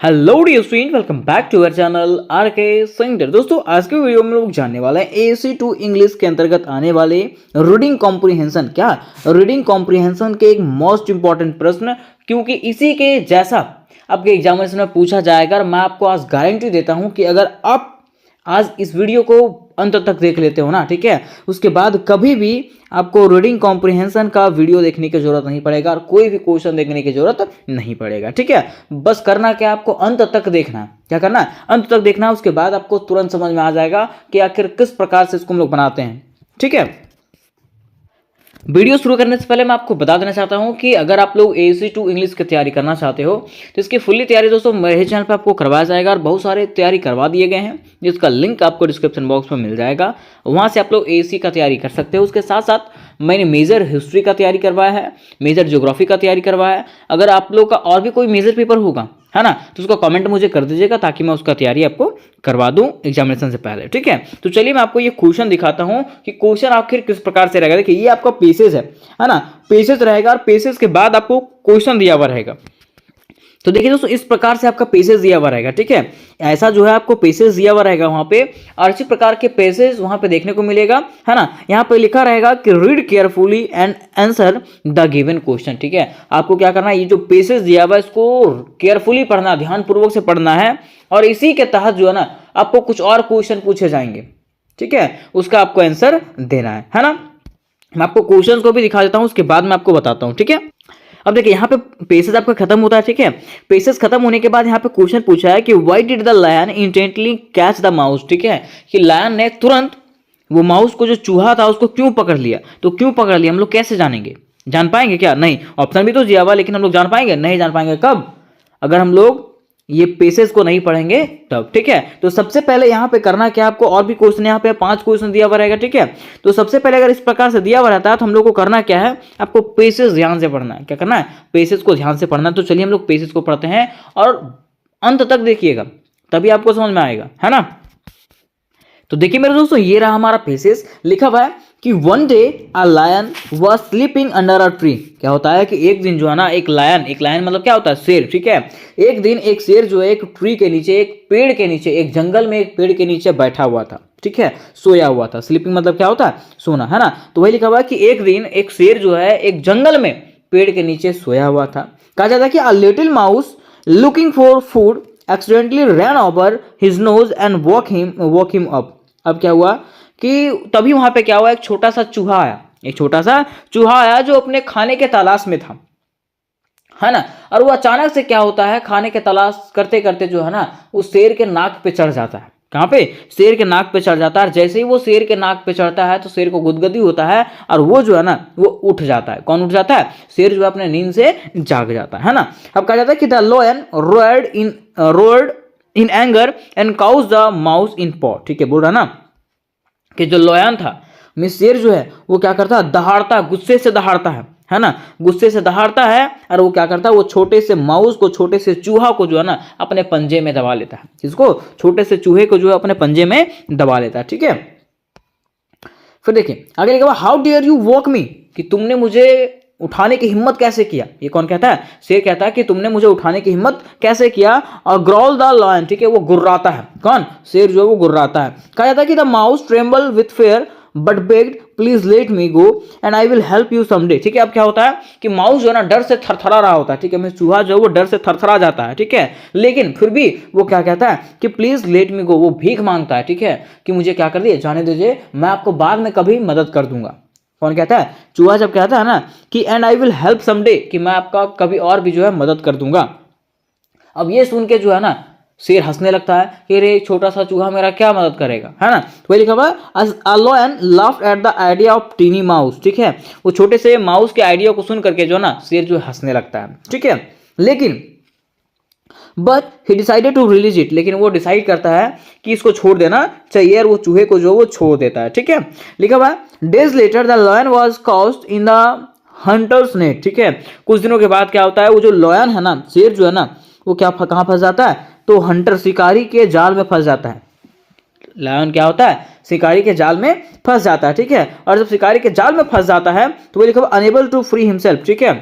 Hello dear student, welcome back to our channel R K center. दोस्तों, आज के video में लोग जानने वाले हैं AC2 इंग्लिश के अंतर्गत आने वाले रीडिंग कॉम्प्रिहेंशन। क्या रीडिंग कॉम्प्रिहेंशन के एक मोस्ट इंपॉर्टेंट प्रश्न, क्योंकि इसी के जैसा आपके एग्जामिनेशन में पूछा जाएगा। मैं आपको आज गारंटी देता हूं कि अगर आप आज इस वीडियो को अंत तक देख लेते हो ना, ठीक है, उसके बाद कभी भी आपको रीडिंग कॉम्प्रिहेंशन का वीडियो देखने की जरूरत नहीं पड़ेगा और कोई भी क्वेश्चन देखने की जरूरत नहीं पड़ेगा। ठीक है, बस करना क्या, आपको अंत तक देखना है। क्या करना है? अंत तक देखना है। उसके बाद आपको तुरंत समझ में आ जाएगा कि आखिर किस प्रकार से इसको हम लोग बनाते हैं। ठीक है, वीडियो शुरू करने से पहले मैं आपको बता देना चाहता हूं कि अगर आप लोग AC2 इंग्लिश की तैयारी करना चाहते हो तो इसकी फुल्ली तैयारी दोस्तों मेरे चैनल पे आपको करवाया जाएगा और बहुत सारे तैयारी करवा दिए गए हैं, जिसका लिंक आपको डिस्क्रिप्शन बॉक्स में मिल जाएगा। वहां से आप लोग AC का तैयारी कर सकते हो। उसके साथ साथ मैंने मेजर हिस्ट्री का तैयारी करवाया है, मेजर ज्योग्राफी का तैयारी करवाया है। अगर आप लोग का और भी कोई मेजर पेपर होगा, है ना, तो उसका कमेंट मुझे कर दीजिएगा ताकि मैं उसका तैयारी आपको करवा दूं एग्जामिनेशन से पहले। ठीक है, तो चलिए मैं आपको ये क्वेश्चन दिखाता हूं कि क्वेश्चन आखिर किस प्रकार से रहेगा। देखिए, ये आपका पेसेज है ना, पेसेज रहेगा और पेसेज के बाद आपको क्वेश्चन दिया हुआ रहेगा। तो देखिए दोस्तों, इस प्रकार से आपका पेसेज दिया हुआ रहेगा। ठीक है, ऐसा जो है आपको पेसेज दिया हुआ रहेगा वहां पे, और इसी प्रकार के पेसेज वहां पे देखने को मिलेगा, है ना। यहाँ पे लिखा रहेगा कि read carefully and answer the given question. ठीक है, आपको क्या करना है, ये जो पेसेज दिया हुआ है इसको केयरफुली पढ़ना, ध्यानपूर्वक से पढ़ना है, और इसी के तहत जो है ना आपको कुछ और क्वेश्चन पूछे जाएंगे। ठीक है, उसका आपको आंसर देना है ना। मैं आपको क्वेश्चन को भी दिखा देता हूं, उसके बाद मैं आपको बताता हूं। ठीक है, अब देखिए यहाँ पे पेसेज आपका खत्म होता है। ठीक है, पेसेज खत्म होने के बाद यहाँ पे क्वेश्चन पूछा है कि why did the lion intently catch the mouse. ठीक है, कि लायन ने तुरंत वो माउस को, जो चूहा था, उसको क्यों पकड़ लिया। तो क्यों पकड़ लिया हम लोग कैसे जानेंगे? जान पाएंगे क्या? नहीं, ऑप्शन भी तो दिया हुआ, लेकिन हम लोग जान पाएंगे? नहीं जान पाएंगे। कब? अगर हम लोग ये पेसेज को नहीं पढ़ेंगे तब। ठीक है, तो सबसे पहले यहाँ पे करना क्या, आपको और भी क्वेश्चन, यहाँ पे 5 क्वेश्चन दिया हुआ रहेगा। ठीक है, तो सबसे पहले अगर इस प्रकार से दिया हुआ रहता है तो हम लोग को करना क्या है, आपको पेसेज ध्यान से पढ़ना है। क्या करना है? पेसेज को ध्यान से पढ़ना है। तो चलिए हम लोग पेसेज को पढ़ते हैं और अंत तक देखिएगा, तभी आपको समझ में आएगा, है ना। तो देखिए मेरे दोस्तों, ये रहा हमारा पेसेज। लिखा हुआ है कि one day a lion was sleeping under a tree. क्या होता है कि एक दिन जो है ना, एक लायन मतलब क्या होता है? शेर। ठीक है, एक दिन एक शेर जो है एक ट्री के नीचे, एक पेड़ के नीचे, एक जंगल में एक पेड़ के नीचे बैठा हुआ था। ठीक है, सोया हुआ था। स्लीपिंग मतलब क्या होता है? सोना, है ना। तो वही लिखा हुआ है कि एक दिन एक शेर जो है एक जंगल में पेड़ के नीचे सोया हुआ था। कहा जाता है कि a little mouse looking for food accidentally rain over his nose and walk him up. अब क्या हुआ कि तभी वहां पे क्या हुआ, एक छोटा सा चूहा आया, एक छोटा सा चूहा आया जो अपने खाने के तलाश में था, है ना। और वो अचानक से क्या होता है, खाने के तलाश करते करते जो है ना, उस शेर के नाक पे चढ़ जाता है। कहाँ पे? शेर के नाक पे चढ़ जाता है। और जैसे ही वो शेर के नाक पे चढ़ता है तो शेर को गुदगुदी होता है और वो जो है ना वो उठ जाता है। कौन उठ जाता है? शेर जो है अपने नींद से जाग जाता है ना। अब कहा जाता है कि the lion roared in anger and cows the mouse in paw. ठीक है, बोल रहा ना कि जो लायन था, मिस शेर जो है वो क्या करता है, दहाड़ता, गुस्से से दहाड़ता है ना, गुस्से से दहाड़ता है। और वो क्या करता है, वो छोटे से माउस को, छोटे से चूहा को जो है ना अपने पंजे में दबा लेता है। किसको? छोटे से चूहे को जो है अपने पंजे में दबा लेता है। ठीक है, फिर देखिए आगे लिखा हुआ, how dare you woke me, कि तुमने मुझे उठाने की हिम्मत कैसे किया। ये कौन कहता है? शेर कहता है कि तुमने मुझे उठाने की हिम्मत कैसे किया। और ग्रॉल द लायन, ठीक है, वो गुर्राता है। कौन? शेर जो है वो गुर्राता है। कहा जाता है कि the mouse tremble with fair but bagged please let me go and I will help you someday. ठीक है, अब क्या होता है कि माउस जो है ना डर से थरथरा रहा होता है। ठीक है, मैं चूहा जो है वो डर से थरथरा जाता है। ठीक है, लेकिन फिर भी वो क्या कहता है कि प्लीज लेट मी गो, वो भीख मांगता है। ठीक है, कि मुझे क्या कर दिए, जाने दीजिए, मैं आपको बाद में कभी मदद कर दूंगा। कौन कहता है? चूहा जब कहता है ना कि and I will help someday, कि मैं आपका कभी और भी जो है मदद कर दूंगा। अब ये सुन के जो है ना शेर हंसने लगता है कि अरे छोटा सा चूहा मेरा क्या मदद करेगा, है ना। तो वही लिखा हुआ a lion laughed at the idea of tiny mouse. ठीक है, वो छोटे से माउस के आइडिया को सुन करके जो है ना शेर जो हंसने लगता है। ठीक है, लेकिन but he decided to release it, लेकिन वो डिसाइड करता है कि इसको छोड़ देना चाहिए और वो चूहे को जो वो छोड़ देता है। ठीक है, लिखा हुआ है days later the lion was caught in the hunter's net. ठीक है, कुछ दिनों के बाद क्या होता है, वो जो लायन है ना, शेर जो है ना, वो क्या कहाँ फंस जाता है, तो हंटर, शिकारी के जाल में फंस जाता है। लायन क्या होता है, शिकारी के जाल में फंस जाता है। ठीक है, और जब शिकारी के जाल में फंस जाता है तो वो लिखा हुआ अनेबल टू फ्री हिमसेल्फ। ठीक है,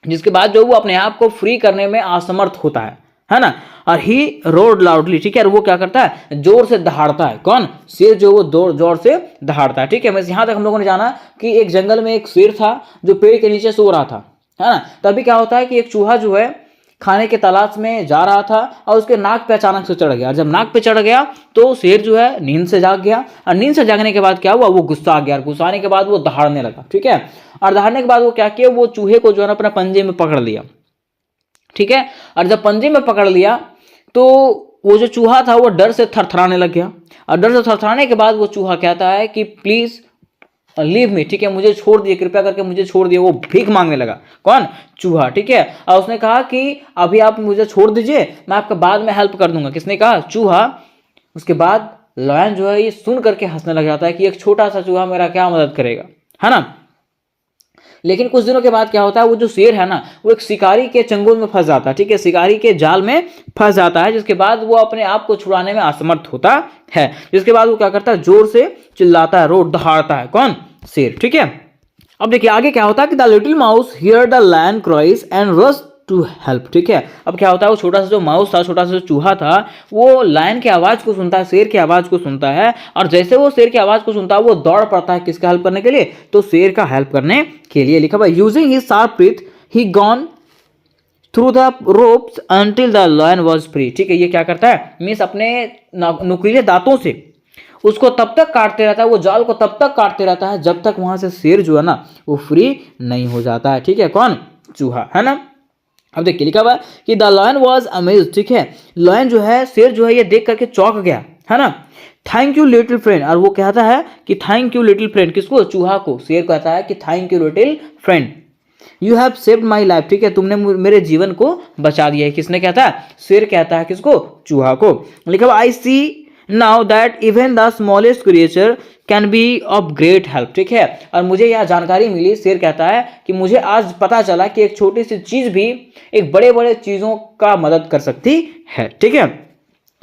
जिसके बाद जो वो अपने आप को फ्री करने में असमर्थ होता है। है ना। और ही रोड लाउडली, ठीक है, और वो क्या करता है, जोर से दहाड़ता है। कौन, शेर जो वो जोर जोर से दहाड़ता है, ठीक है। बस यहाँ तक हम लोगों ने जाना कि एक जंगल में एक शेर था जो पेड़ के नीचे सो रहा था, है ना। तभी क्या होता है कि एक चूहा जो है खाने के तलाश में जा रहा था और उसके नाक पे अचानक से चढ़ गया। जब नाक पे चढ़ गया तो शेर जो है नींद से जाग गया, और नींद से जागने के बाद क्या हुआ, वो गुस्सा आ गया, और गुस्सा आने के बाद वो दहाड़ने लगा, ठीक है। और दहाड़ने के बाद वो क्या किया, वो चूहे को जो है अपने पंजे में पकड़ लिया, ठीक है। और जब पंजे में पकड़ लिया तो वो जो चूहा था वो डर से थरथराने लग गया, और डर से थरथराने के बाद वो चूहा कहता है कि प्लीज लीव मी, ठीक है, मुझे छोड़ दिए, कृपया करके मुझे छोड़ दिए। वो भीख मांगने लगा, कौन, चूहा, ठीक है। और उसने कहा कि अभी आप मुझे छोड़ दीजिए, मैं आपका बाद में हेल्प कर दूंगा। किसने कहा, चूहा। उसके बाद लायन जो है ये सुन करके हंसने लग जाता है कि एक छोटा सा चूहा मेरा क्या मदद करेगा, है ना। लेकिन कुछ दिनों के बाद क्या होता है, वो जो शेर है ना वो एक शिकारी के चंगुल में फंस जाता है, ठीक है, शिकारी के जाल में फंस जाता है, जिसके बाद वो अपने आप को छुड़ाने में असमर्थ होता है। जिसके बाद वो क्या करता है, जोर से चिल्लाता है, रोड दहाड़ता है, कौन, शेर, ठीक है। अब देखिए आगे क्या होता है कि the little mouse hear the lion cries and rush to help, ठीक है। अब क्या होता है, वो छोटा सा जो माउस था, छोटा सा जो चूहा था, वो लायन की आवाज को सुनता है, शेर की आवाज को सुनता है, और जैसे वो शेर की आवाज को सुनता है वो दौड़ पड़ता है किसका हेल्प करने के लिए, तो शेर का हेल्प करने के लिए। लिखा हुआ using his sharp teeth he gone through the ropes until the lion was free, ठीक है। ये क्या करता है, मीन्स अपने नुकीले दांतों से उसको तब तक काटते रहता है, वो जाल को तब तक काटते रहता है जब तक वहां से शेर जो है ना वो फ्री नहीं हो जाता है, ठीक है, कौन, चूहा, है ना। अब देखिए लिखा हुआ है कि द लायन वॉज अमेज्ड, ठीक है। लायन जो है, शेर जो है ये देख करके चौंक गया, है ना। थैंक यू लिटिल फ्रेंड, और वो कहता है कि थैंक यू लिटिल फ्रेंड, किसको, चूहा को। शेर कहता है कि thank you little friend, you have saved my life, ठीक है, तुमने मेरे जीवन को बचा दिया है। किसने कहता है, शेर कहता है, किसको, चूहा को। लिखा हुआ I see now that even the smallest creature can be of great help, ठीक है। और मुझे यह जानकारी मिली, शेर कहता है कि मुझे आज पता चला कि एक छोटी सी चीज भी एक बड़े बड़े चीजों का मदद कर सकती है, ठीक है।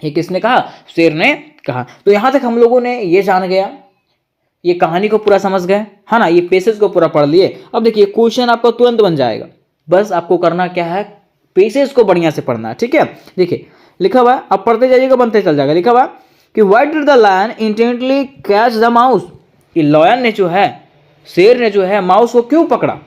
ये किसने कहा, शेर ने कहा। तो यहां तक हम लोगों ने ये जान गया, ये कहानी को पूरा समझ गए, है ना, ये पेसेज को पूरा पढ़ लिए। अब देखिए क्वेश्चन आपका तुरंत बन जाएगा, बस आपको करना क्या है, पेसेज को बढ़िया से पढ़ना है, ठीक है। देखिए लिखा हुआ है, अब पढ़ते जाइएगा बनते चल जाएगा। लिखा हुआ कि why did the lion intently catch the mouse, कि लायन ने जो है, शेर ने जो है माउस को क्यों पकड़ा,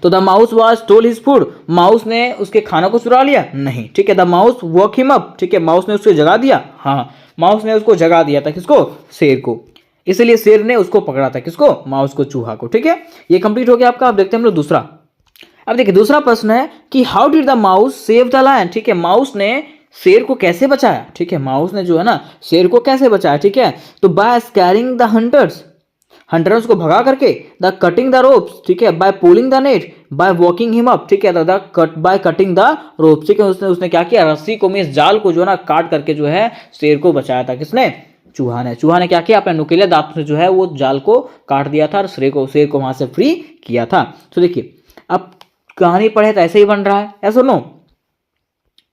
तो the mouse was stole his food, माउस ने उसके खाना को चुरा लिया, नहीं, ठीक है। The mouse woke him up, ठीक है, माउस ने उसको जगा दिया, हाँ, माउस ने उसको जगा दिया था, किसको, शेर को, इसलिए शेर ने उसको पकड़ा था, किसको, माउस को, चूहा को, ठीक है। ये कंप्लीट हो गया आपका। अब देखते हैं हम लोग दूसरा। अब देखिए दूसरा प्रश्न है कि how did the mouse save the lion, ठीक है, माउस ने शेर को कैसे बचाया, ठीक है, माउस ने जो है ना शेर को कैसे बचाया, ठीक है। तो by scaring the hunters, hunters को भगा करके, द कटिंग द रोप्स, ठीक है, by pulling the net, by waking him up, ठीक है, बाय कटिंग द रोप्स, ठीक है। उसने क्या किया, रस्सी को मींस जाल को जो है ना काट करके जो है शेर को बचाया था, किसने, चूहा ने। चूहा ने क्या किया, अपने नुकीले दांत से जो है वो जाल को काट दिया था और शेर को वहां से फ्री किया था। तो देखिए अब कहानी पढ़े तो ऐसे ही बन रहा है, ऐसा नो।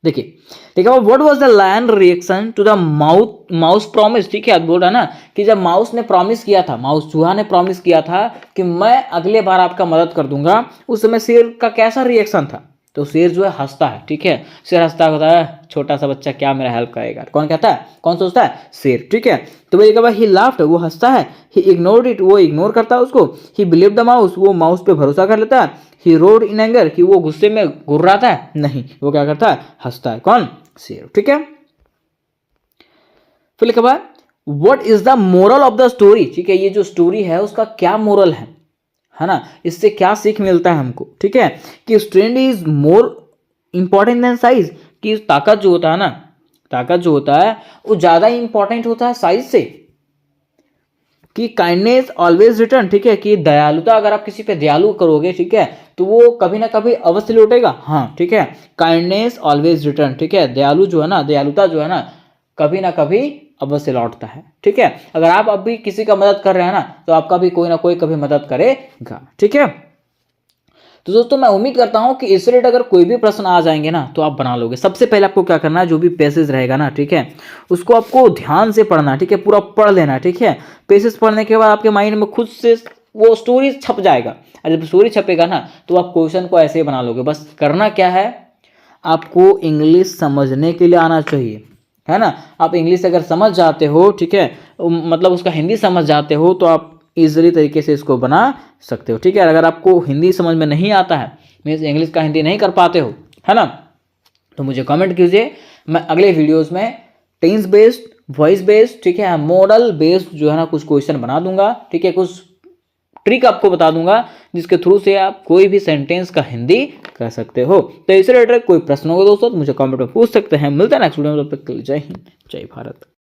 देखिए ठीक है, what was the lion reaction to the mouse promise, ठीक है, अब बोल रहा ना कि जब माउस ने प्रॉमिस किया था, माउस चूहा ने प्रॉमिस किया था कि मैं अगले बार आपका मदद कर दूंगा, उस समय शेर का कैसा रिएक्शन था, तो शेर जो है हंसता है, ठीक है, शेर हंसता होता है, छोटा सा बच्चा क्या मेरा हेल्प करेगा, कौन कहता है, कौन सोचता है, शेर, ठीक है। तो वही कहा ही लाफ्ड, वो हंसता है, ही इग्नोर्ड इट, वो इग्नोर करता है उसको, ही बिलीव द माउस, वो माउस पे भरोसा कर लेता है, ही रोड इन एंगर, कि वो गुस्से में घुर्राता है, नहीं, वो क्या करता है, हंसता है, कौन, शेर, ठीक है। फिर लिखा हुआ what is the moral of the story, ठीक है, ये जो स्टोरी है उसका क्या मोरल है ना, इससे क्या सीख मिलता है हमको, ठीक है, कि strength is more important than size, कि ताकत जो होता है ना, ताकत जो होता है वो ज्यादा इंपॉर्टेंट होता है साइज से, कि काइंडनेस ऑलवेज रिटर्न, ठीक है, कि दयालुता, अगर आप किसी पे दयालु करोगे, ठीक है, तो वो कभी ना कभी अवश्य लौटेगा, हाँ, ठीक है, काइंडनेस ऑलवेज रिटर्न, ठीक है, दयालु जो है ना, दयालुता जो है ना कभी ना कभी अवश्य लौटता है, ठीक है। अगर आप अभी किसी का मदद कर रहे हैं ना तो आपका भी कोई ना कोई कभी मदद करेगा, ठीक है। तो दोस्तों मैं उम्मीद करता हूं कि इस रिलेटेड अगर कोई भी प्रश्न आ जाएंगे ना तो आप बना लोगे। सबसे पहले आपको क्या करना है, जो भी पैसेज रहेगा ना, ठीक है, उसको आपको ध्यान से पढ़ना है, ठीक है, पूरा पढ़ लेना है, ठीक है। पैसेज पढ़ने के बाद आपके माइंड में खुद से वो स्टोरी छप जाएगा, और जब स्टोरी छपेगा ना तो आप क्वेश्चन को ऐसे ही बना लोगे। बस करना क्या है, आपको इंग्लिश समझने के लिए आना चाहिए, है ना। आप इंग्लिश अगर समझ जाते हो, ठीक है, मतलब उसका हिंदी समझ जाते हो तो आप इजीली तरीके से इसको बना सकते हो, ठीक है। अगर आपको हिंदी समझ में नहीं आता है, मीन्स इंग्लिश का हिंदी नहीं कर पाते हो, है ना, तो मुझे कमेंट कीजिए। मैं अगले वीडियोस में टेंस बेस्ड, वॉइस बेस्ड, ठीक है, मॉडल बेस्ड जो है ना कुछ क्वेश्चन बना दूंगा, ठीक है, कुछ ट्रिक आपको बता दूंगा जिसके थ्रू से आप कोई भी सेंटेंस का हिंदी कर सकते हो। तो इस रिलेटेड कोई प्रश्न होगा दोस्तों तो मुझे कमेंट में पूछ सकते हैं। मिलते हैं नेक्स्ट वीडियो में, तब तक के लिए जय हिंद, जय भारत।